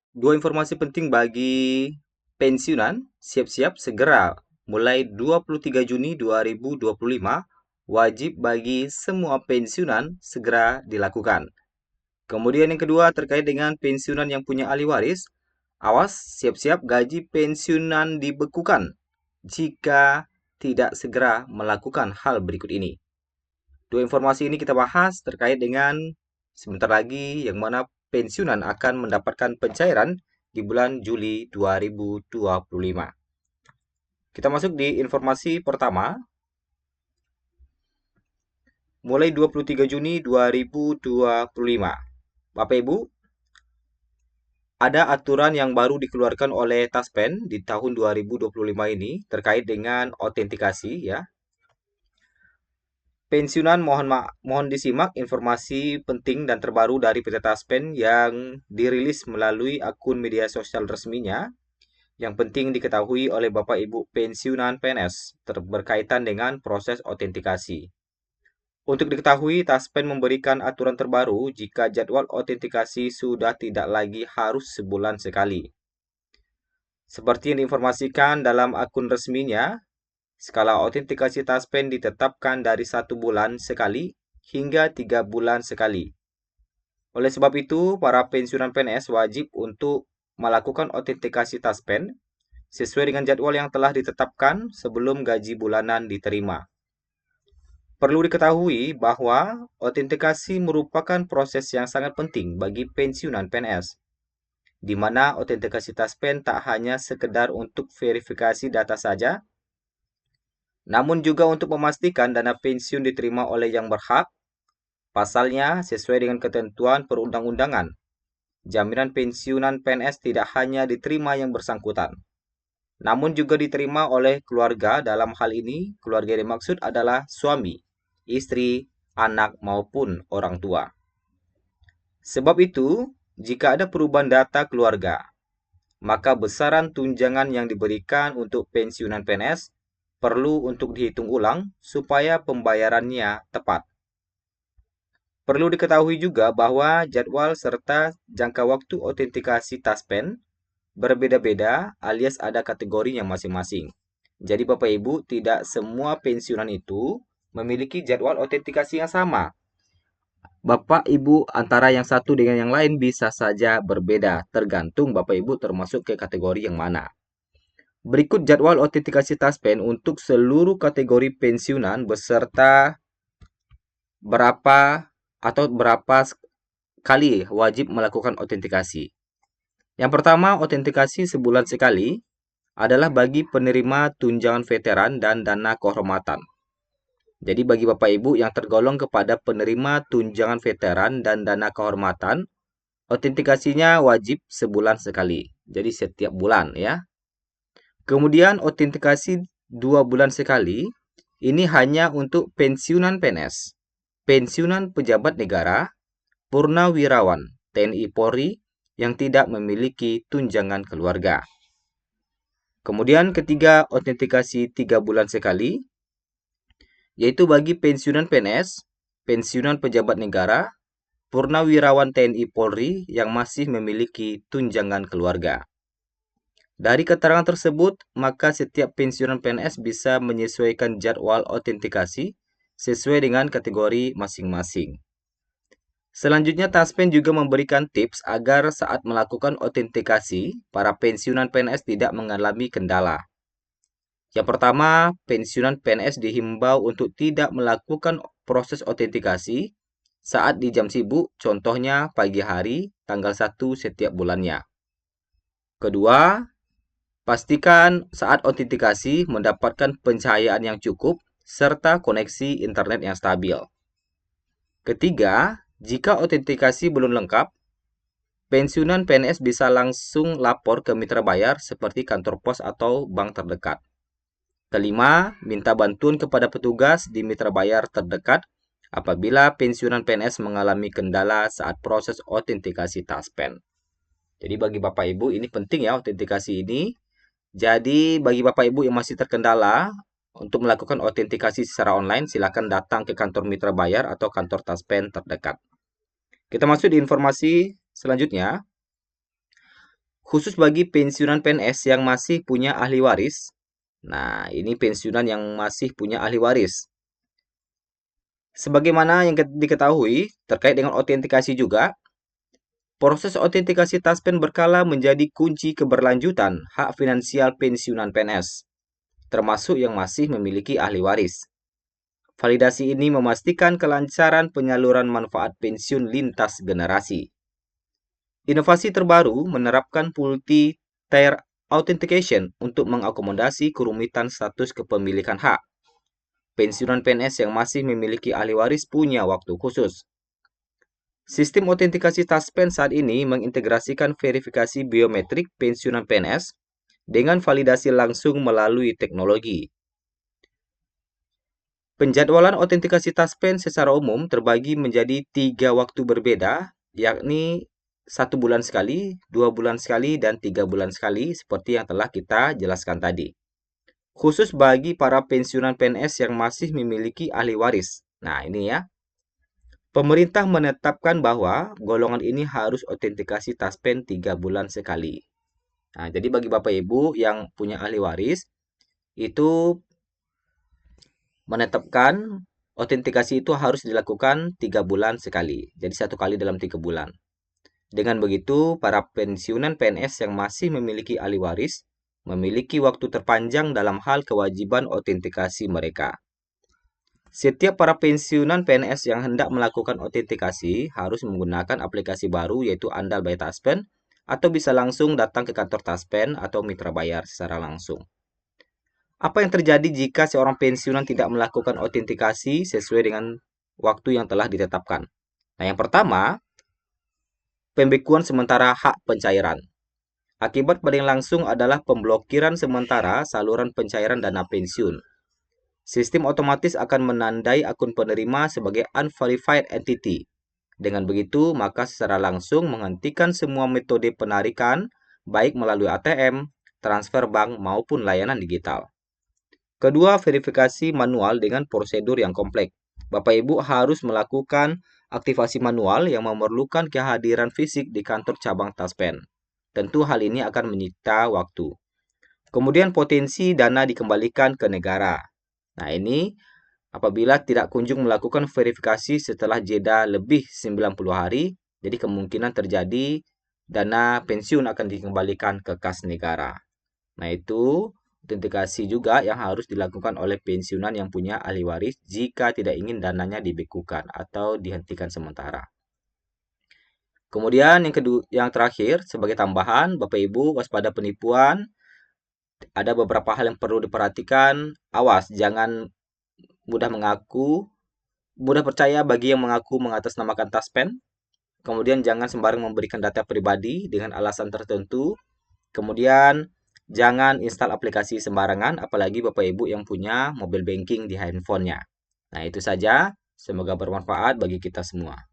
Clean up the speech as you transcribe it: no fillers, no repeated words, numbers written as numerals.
Dua informasi penting bagi pensiunan, siap-siap segera. Mulai 23 Juni 2025, wajib bagi semua pensiunan segera dilakukan. Kemudian yang kedua terkait dengan pensiunan yang punya ahli waris, awas siap-siap gaji pensiunan dibekukan jika tidak segera melakukan hal berikut ini. Dua informasi ini kita bahas terkait dengan sebentar lagi yang mana pensiunan akan mendapatkan pencairan di bulan Juli 2025. Kita masuk di informasi pertama. Mulai 23 Juni 2025. Bapak Ibu, ada aturan yang baru dikeluarkan oleh Taspen di tahun 2025 ini terkait dengan autentikasi ya. Pensiunan mohon disimak informasi penting dan terbaru dari PT Taspen yang dirilis melalui akun media sosial resminya. Yang penting diketahui oleh Bapak Ibu pensiunan PNS berkaitan dengan proses autentikasi. Untuk diketahui, Taspen memberikan aturan terbaru jika jadwal autentikasi sudah tidak lagi harus sebulan sekali. Seperti yang diinformasikan dalam akun resminya, skala autentikasi Taspen ditetapkan dari 1 bulan sekali hingga 3 bulan sekali. Oleh sebab itu, para pensiunan PNS wajib untuk melakukan autentikasi Taspen sesuai dengan jadwal yang telah ditetapkan sebelum gaji bulanan diterima. Perlu diketahui bahwa autentikasi merupakan proses yang sangat penting bagi pensiunan PNS, di mana autentikasi Taspen tak hanya sekedar untuk verifikasi data saja, namun juga untuk memastikan dana pensiun diterima oleh yang berhak. Pasalnya, sesuai dengan ketentuan perundang-undangan, jaminan pensiunan PNS tidak hanya diterima yang bersangkutan, namun juga diterima oleh keluarga. Dalam hal ini, keluarga yang dimaksud adalah suami, istri, anak, maupun orang tua. Sebab itu, jika ada perubahan data keluarga, maka besaran tunjangan yang diberikan untuk pensiunan PNS perlu untuk dihitung ulang supaya pembayarannya tepat. Perlu diketahui juga bahwa jadwal serta jangka waktu autentikasi Taspen berbeda-beda alias ada kategorinya masing-masing. Jadi Bapak Ibu, tidak semua pensiunan itu memiliki jadwal autentikasi yang sama. Bapak Ibu antara yang satu dengan yang lain bisa saja berbeda, tergantung Bapak Ibu termasuk ke kategori yang mana. Berikut jadwal autentikasi Taspen untuk seluruh kategori pensiunan beserta berapa kali wajib melakukan autentikasi. Yang pertama, autentikasi sebulan sekali adalah bagi penerima tunjangan veteran dan dana kehormatan. Jadi bagi Bapak Ibu yang tergolong kepada penerima tunjangan veteran dan dana kehormatan, autentikasinya wajib sebulan sekali. Jadi setiap bulan ya. Kemudian autentikasi 2 bulan sekali, ini hanya untuk pensiunan PNS, pensiunan pejabat negara, purnawirawan, TNI Polri yang tidak memiliki tunjangan keluarga. Kemudian ketiga, autentikasi 3 bulan sekali, yaitu bagi pensiunan PNS, pensiunan pejabat negara, purnawirawan TNI Polri yang masih memiliki tunjangan keluarga. Dari keterangan tersebut, maka setiap pensiunan PNS bisa menyesuaikan jadwal autentikasi sesuai dengan kategori masing-masing. Selanjutnya, Taspen juga memberikan tips agar saat melakukan autentikasi, para pensiunan PNS tidak mengalami kendala. Yang pertama, pensiunan PNS dihimbau untuk tidak melakukan proses autentikasi saat di jam sibuk, contohnya pagi hari, tanggal 1 setiap bulannya. Kedua, pastikan saat autentikasi mendapatkan pencahayaan yang cukup serta koneksi internet yang stabil. Ketiga, jika autentikasi belum lengkap, pensiunan PNS bisa langsung lapor ke mitra bayar seperti kantor pos atau bank terdekat. Kelima, minta bantuan kepada petugas di mitra bayar terdekat apabila pensiunan PNS mengalami kendala saat proses autentikasi Taspen. Jadi bagi Bapak Ibu ini penting ya autentikasi ini. Jadi bagi Bapak Ibu yang masih terkendala untuk melakukan autentikasi secara online, silakan datang ke kantor mitra bayar atau kantor Taspen terdekat. Kita masuk di informasi selanjutnya. Khusus bagi pensiunan PNS yang masih punya ahli waris. Nah, ini pensiunan yang masih punya ahli waris. Sebagaimana yang diketahui, terkait dengan autentikasi juga, proses autentikasi taspen berkala menjadi kunci keberlanjutan hak finansial pensiunan PNS, termasuk yang masih memiliki ahli waris. Validasi ini memastikan kelancaran penyaluran manfaat pensiun lintas generasi. Inovasi terbaru menerapkan multi-tier authentication untuk mengakomodasi kerumitan status kepemilikan hak. Pensiunan PNS yang masih memiliki ahli waris punya waktu khusus. Sistem autentikasi taspen saat ini mengintegrasikan verifikasi biometrik pensiunan PNS dengan validasi langsung melalui teknologi. Penjadwalan autentikasi taspen secara umum terbagi menjadi 3 waktu berbeda, yakni 1 bulan sekali, 2 bulan sekali, dan 3 bulan sekali, seperti yang telah kita jelaskan tadi. Khusus bagi para pensiunan PNS yang masih memiliki ahli waris. Nah, ini ya. Pemerintah menetapkan bahwa golongan ini harus autentikasi taspen 3 bulan sekali. Nah, jadi bagi Bapak Ibu yang punya ahli waris, itu menetapkan autentikasi itu harus dilakukan 3 bulan sekali. Jadi 1 kali dalam 3 bulan. Dengan begitu, para pensiunan PNS yang masih memiliki ahli waris memiliki waktu terpanjang dalam hal kewajiban autentikasi mereka. Setiap para pensiunan PNS yang hendak melakukan autentikasi harus menggunakan aplikasi baru yaitu Andal by Taspen atau bisa langsung datang ke kantor Taspen atau mitra bayar secara langsung. Apa yang terjadi jika seorang pensiunan tidak melakukan autentikasi sesuai dengan waktu yang telah ditetapkan? Nah, yang pertama, pembekuan sementara hak pencairan. Akibat paling langsung adalah pemblokiran sementara saluran pencairan dana pensiun. Sistem otomatis akan menandai akun penerima sebagai unverified entity. Dengan begitu, maka secara langsung menghentikan semua metode penarikan, baik melalui ATM, transfer bank, maupun layanan digital. Kedua, verifikasi manual dengan prosedur yang kompleks. Bapak Ibu harus melakukan aktivasi manual yang memerlukan kehadiran fisik di kantor cabang Taspen. Tentu hal ini akan menyita waktu. Kemudian potensi dana dikembalikan ke negara. Nah, ini apabila tidak kunjung melakukan verifikasi setelah jeda lebih 90 hari, jadi kemungkinan terjadi dana pensiun akan dikembalikan ke kas negara. Nah, itu autentikasi juga yang harus dilakukan oleh pensiunan yang punya ahli waris jika tidak ingin dananya dibekukan atau dihentikan sementara. Kemudian yang terakhir sebagai tambahan, Bapak Ibu waspada penipuan. Ada beberapa hal yang perlu diperhatikan. Awas, jangan mudah percaya bagi yang mengaku mengatasnamakan Taspen. Kemudian jangan sembarang memberikan data pribadi dengan alasan tertentu. Kemudian jangan install aplikasi sembarangan, apalagi Bapak Ibu yang punya mobile banking di handphonenya. Nah, itu saja. Semoga bermanfaat bagi kita semua.